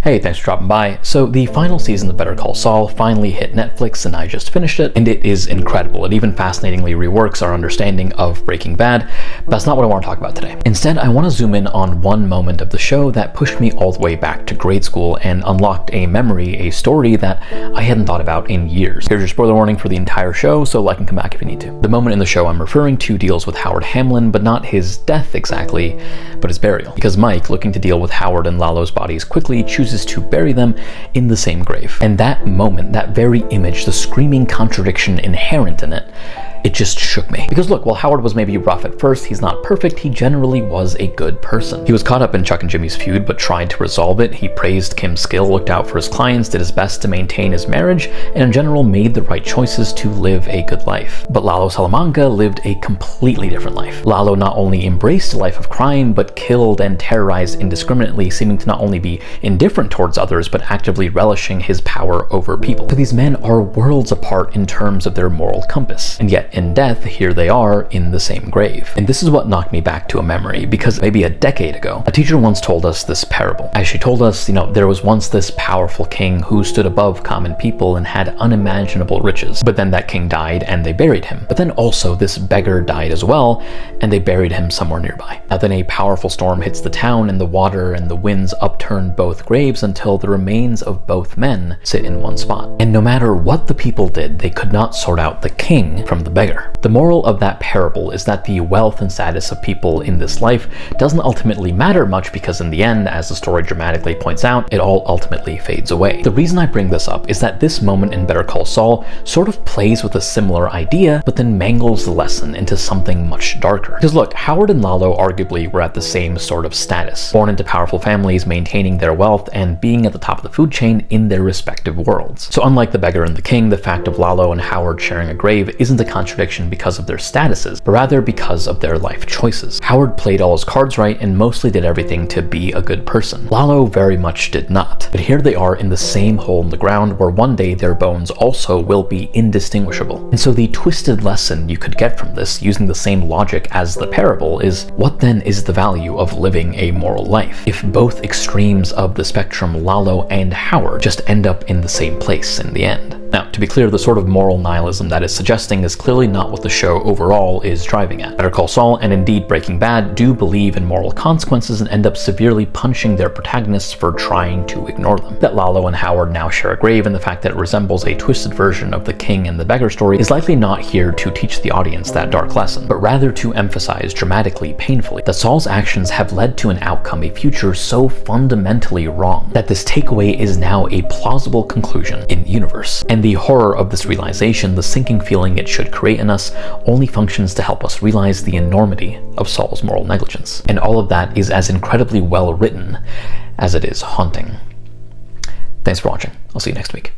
Hey, thanks for dropping by. So the final season of Better Call Saul finally hit Netflix and I just finished it, and it is incredible. It even fascinatingly reworks our understanding of Breaking Bad, but that's not what I want to talk about today. Instead, I want to zoom in on one moment of the show that pushed me all the way back to grade school and unlocked a memory, a story that I hadn't thought about in years. Here's your spoiler warning for the entire show, so like and come back if you need to. The moment in the show I'm referring to deals with Howard Hamlin, but not his death exactly, but his burial. Because Mike, looking to deal with Howard and Lalo's bodies quickly, chooses to bury them in the same grave. And that moment, that very image, the screaming contradiction inherent in it, it just shook me. Because look, while Howard was maybe rough at first, he's not perfect, he generally was a good person. He was caught up in Chuck and Jimmy's feud, but tried to resolve it. He praised Kim's skill, looked out for his clients, did his best to maintain his marriage, and in general made the right choices to live a good life. But Lalo Salamanca lived a completely different life. Lalo not only embraced a life of crime, but killed and terrorized indiscriminately, seeming to not only be indifferent towards others, but actively relishing his power over people. So these men are worlds apart in terms of their moral compass. And yet, in death, here they are in the same grave. And this is what knocked me back to a memory, because maybe a decade ago, a teacher once told us this parable. As she told us, there was once this powerful king who stood above common people and had unimaginable riches. But then that king died and they buried him. But then also this beggar died as well, and they buried him somewhere nearby. Now then a powerful storm hits the town, and the water and the winds upturn both graves until the remains of both men sit in one spot. And no matter what the people did, they could not sort out the king from the beggar. The moral of that parable is that the wealth and status of people in this life doesn't ultimately matter much, because in the end, as the story dramatically points out, it all ultimately fades away. The reason I bring this up is that this moment in Better Call Saul sort of plays with a similar idea, but then mangles the lesson into something much darker. Because look, Howard and Lalo arguably were at the same sort of status, born into powerful families, maintaining their wealth, and being at the top of the food chain in their respective worlds. So unlike the beggar and the king, the fact of Lalo and Howard sharing a grave isn't a contradiction because of their statuses, but rather because of their life choices. Howard played all his cards right and mostly did everything to be a good person. Lalo very much did not. But here they are in the same hole in the ground, where one day their bones also will be indistinguishable. And so the twisted lesson you could get from this, using the same logic as the parable, is what then is the value of living a moral life if both extremes of the spectrum, Lalo and Howard, just end up in the same place in the end? Now, to be clear, the sort of moral nihilism that is suggesting is clearly not what the show overall is driving at. Better Call Saul, and indeed Breaking Bad, do believe in moral consequences and end up severely punishing their protagonists for trying to ignore them. That Lalo and Howard now share a grave, and the fact that it resembles a twisted version of the king and the beggar story is likely not here to teach the audience that dark lesson, but rather to emphasize dramatically, painfully, that Saul's actions have led to an outcome, a future so fundamentally wrong, that this takeaway is now a plausible conclusion in the universe. And the horror of this realization, the sinking feeling it should create in us, only functions to help us realize the enormity of Saul's moral negligence. And all of that is as incredibly well written as it is haunting. Thanks for watching. I'll see you next week.